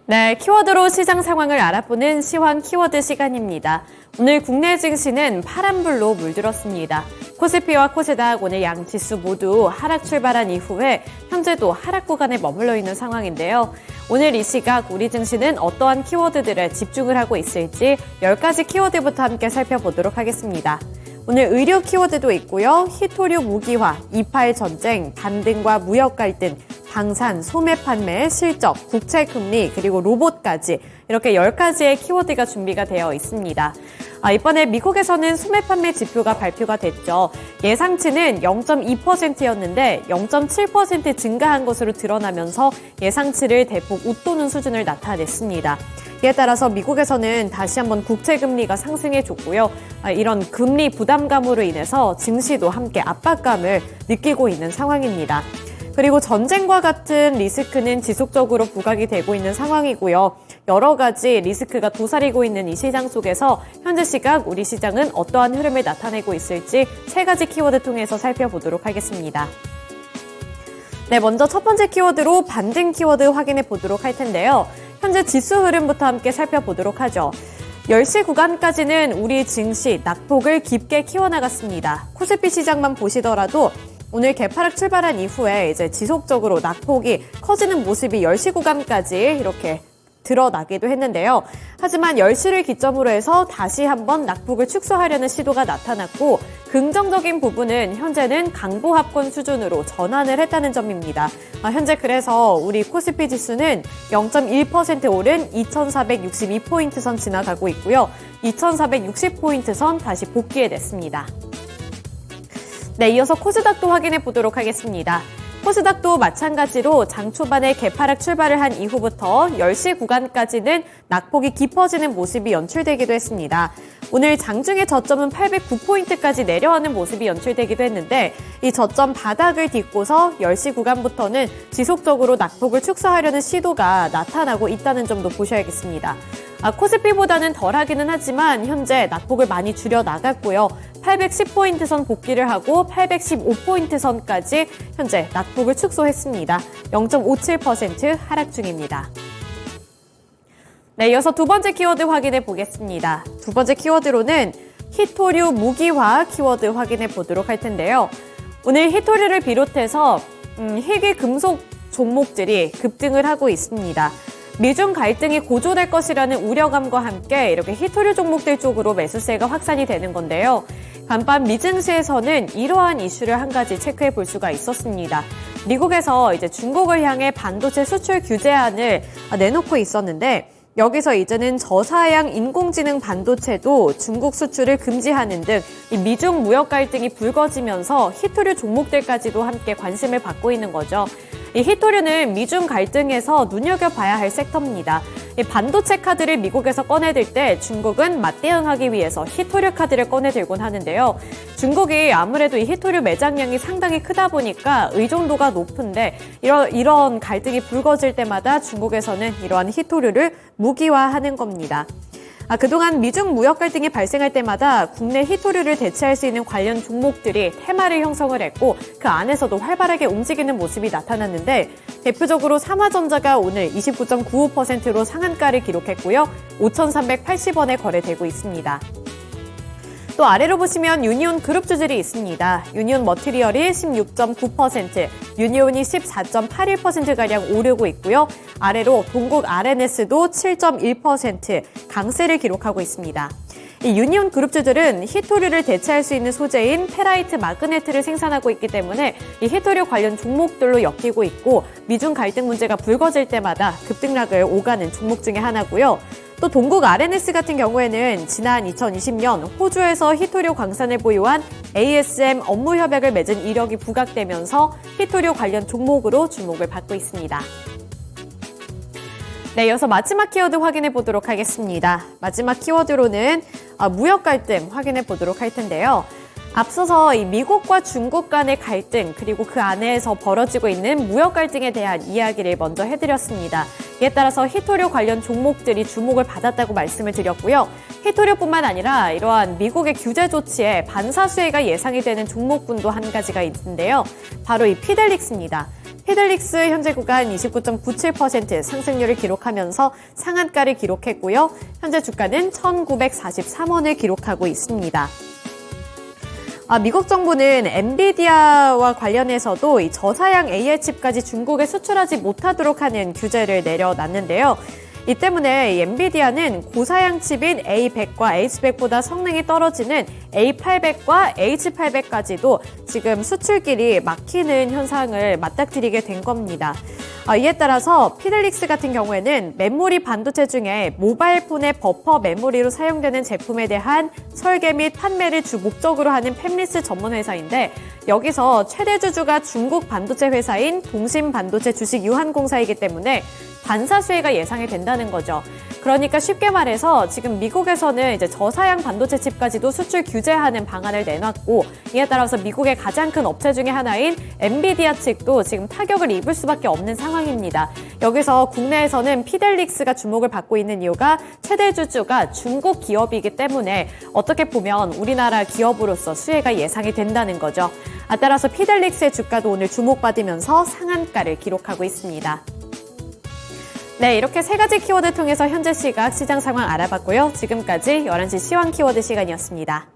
네, 키워드로 시장 상황을 알아보는 시황 키워드 시간입니다. 오늘 국내 증시는 파란불로 물들었습니다. 코스피와 코스닥 오늘 양 지수 모두 하락 출발한 이후에 현재도 하락 구간에 머물러 있는 상황인데요. 오늘 이 시각 우리 증시는 어떠한 키워드들에 집중을 하고 있을지 10가지 키워드부터 함께 살펴보도록 하겠습니다. 오늘 의료 키워드도 있고요. 히토류 무기화, 2.8 전쟁, 반등과 무역 갈등, 방산, 소매 판매, 실적, 국채 금리, 그리고 로봇까지 이렇게 10가지의 키워드가 준비가 되어 있습니다. 이번에 미국에서는 소매 판매 지표가 발표가 됐죠. 예상치는 0.2%였는데 0.7% 증가한 것으로 드러나면서 예상치를 대폭 웃도는 수준을 나타냈습니다. 이에 따라서 미국에서는 다시 한번 국채 금리가 상승해줬고요. 이런 금리 부담감으로 인해서 증시도 함께 압박감을 느끼고 있는 상황입니다. 그리고 전쟁과 같은 리스크는 지속적으로 부각이 되고 있는 상황이고요. 여러 가지 리스크가 도사리고 있는 이 시장 속에서 현재 시각 우리 시장은 어떠한 흐름을 나타내고 있을지 3가지 키워드 통해서 살펴보도록 하겠습니다. 네, 먼저 첫 번째 키워드로 반등 키워드 확인해 보도록 할 텐데요. 현재 지수 흐름부터 함께 살펴보도록 하죠. 10시 구간까지는 우리 증시 낙폭을 깊게 키워나갔습니다. 코스피 시장만 보시더라도 오늘 개파락 출발한 이후에 이제 지속적으로 낙폭이 커지는 모습이 10시 구간까지 이렇게 드러나기도 했는데요. 하지만 10시를 기점으로 해서 다시 한번 낙폭을 축소하려는 시도가 나타났고 긍정적인 부분은 현재는 강보합권 수준으로 전환을 했다는 점입니다. 현재 그래서 우리 코스피 지수는 0.1% 오른 2462포인트 선 지나가고 있고요. 2460포인트 선 다시 복귀해냈습니다. 네, 이어서 코스닥도 확인해 보도록 하겠습니다. 코스닥도 마찬가지로 장 초반에 개파락 출발을 한 이후부터 10시 구간까지는 낙폭이 깊어지는 모습이 연출되기도 했습니다. 오늘 장중의 저점은 809포인트까지 내려가는 모습이 연출되기도 했는데 이 저점 바닥을 딛고서 10시 구간부터는 지속적으로 낙폭을 축소하려는 시도가 나타나고 있다는 점도 보셔야겠습니다. 코스피보다는 덜하기는 하지만 현재 낙폭을 많이 줄여나갔고요. 810포인트 선 복귀를 하고 815포인트 선까지 현재 낙폭을 축소했습니다. 0.57% 하락 중입니다. 네, 이어서 두 번째 키워드 확인해 보겠습니다. 두 번째 키워드로는 히토류 무기화 키워드 확인해 보도록 할 텐데요. 오늘 히토류를 비롯해서 희귀 금속 종목들이 급등을 하고 있습니다. 미중 갈등이 고조될 것이라는 우려감과 함께 이렇게 히토류 종목들 쪽으로 매수세가 확산이 되는 건데요. 간밤 미증시에서는 이러한 이슈를 한 가지 체크해 볼 수가 있었습니다. 미국에서 이제 중국을 향해 반도체 수출 규제안을 내놓고 있었는데 여기서 이제는 저사양 인공지능 반도체도 중국 수출을 금지하는 등 이 미중 무역 갈등이 불거지면서 히토류 종목들까지도 함께 관심을 받고 있는 거죠. 이 히토류는 미중 갈등에서 눈여겨봐야 할 섹터입니다. 이 반도체 카드를 미국에서 꺼내들 때 중국은 맞대응하기 위해서 히토류 카드를 꺼내들곤 하는데요. 중국이 아무래도 이 히토류 매장량이 상당히 크다 보니까 의존도가 높은데 이런 갈등이 불거질 때마다 중국에서는 이러한 히토류를 무기화하는 겁니다. 그동안 미중 무역 갈등이 발생할 때마다 국내 히토류를 대체할 수 있는 관련 종목들이 테마를 형성을 했고 그 안에서도 활발하게 움직이는 모습이 나타났는데 대표적으로 삼화전자가 오늘 29.95%로 상한가를 기록했고요. 5,380원에 거래되고 있습니다. 또 아래로 보시면 유니온 그룹주들이 있습니다. 유니온 머티리얼이 16.9%, 유니온이 14.81%가량 오르고 있고요. 아래로 동국 RNS도 7.1% 강세를 기록하고 있습니다. 이 유니온 그룹주들은 히토류를 대체할 수 있는 소재인 페라이트 마그네트를 생산하고 있기 때문에 이 히토류 관련 종목들로 엮이고 있고 미중 갈등 문제가 불거질 때마다 급등락을 오가는 종목 중에 하나고요. 또 동국 RNS 같은 경우에는 지난 2020년 호주에서 히토류 광산을 보유한 ASM 업무 협약을 맺은 이력이 부각되면서 히토류 관련 종목으로 주목을 받고 있습니다. 네, 이어서 마지막 키워드 확인해 보도록 하겠습니다. 마지막 키워드로는 무역 갈등 확인해 보도록 할 텐데요. 앞서서 이 미국과 중국 간의 갈등 그리고 그 안에서 벌어지고 있는 무역 갈등에 대한 이야기를 먼저 해드렸습니다. 이에 따라서 히토류 관련 종목들이 주목을 받았다고 말씀을 드렸고요. 히토류뿐만 아니라 이러한 미국의 규제 조치에 반사수혜가 예상이 되는 종목군도 한 가지가 있는데요. 바로 이 피델릭스입니다. 피델릭스 현재 구간 29.97% 상승률을 기록하면서 상한가를 기록했고요. 현재 주가는 1,943원을 기록하고 있습니다. 미국 정부는 엔비디아와 관련해서도 이 저사양 AI 칩까지 중국에 수출하지 못하도록 하는 규제를 내려놨는데요. 이 때문에 이 엔비디아는 고사양 칩인 A100과 H100보다 성능이 떨어지는 A800과 H800까지도 지금 수출길이 막히는 현상을 맞닥뜨리게 된 겁니다. 이에 따라서 피델릭스 같은 경우에는 메모리 반도체 중에 모바일폰의 버퍼 메모리로 사용되는 제품에 대한 설계 및 판매를 주 목적으로 하는 팹리스 전문 회사인데, 여기서 최대 주주가 중국 반도체 회사인 동심반도체 주식유한공사이기 때문에 반사 수혜가 예상이 된다는 거죠. 그러니까 쉽게 말해서 지금 미국에서는 이제 저사양 반도체 칩까지도 수출 규제하는 방안을 내놨고, 이에 따라서 미국의 가장 큰 업체 중에 하나인 엔비디아 측도 지금 타격을 입을 수밖에 없는 상황입니다. 여기서 국내에서는 피델릭스가 주목을 받고 있는 이유가 최대 주주가 중국 기업이기 때문에 어떻게 보면 우리나라 기업으로서 수혜가 예상이 된다는 거죠. 따라서 피델릭스의 주가도 오늘 주목받으면서 상한가를 기록하고 있습니다. 네, 이렇게 세 가지 키워드 통해서 현재 시각 시장 상황 알아봤고요. 지금까지 11시 시황 키워드 시간이었습니다.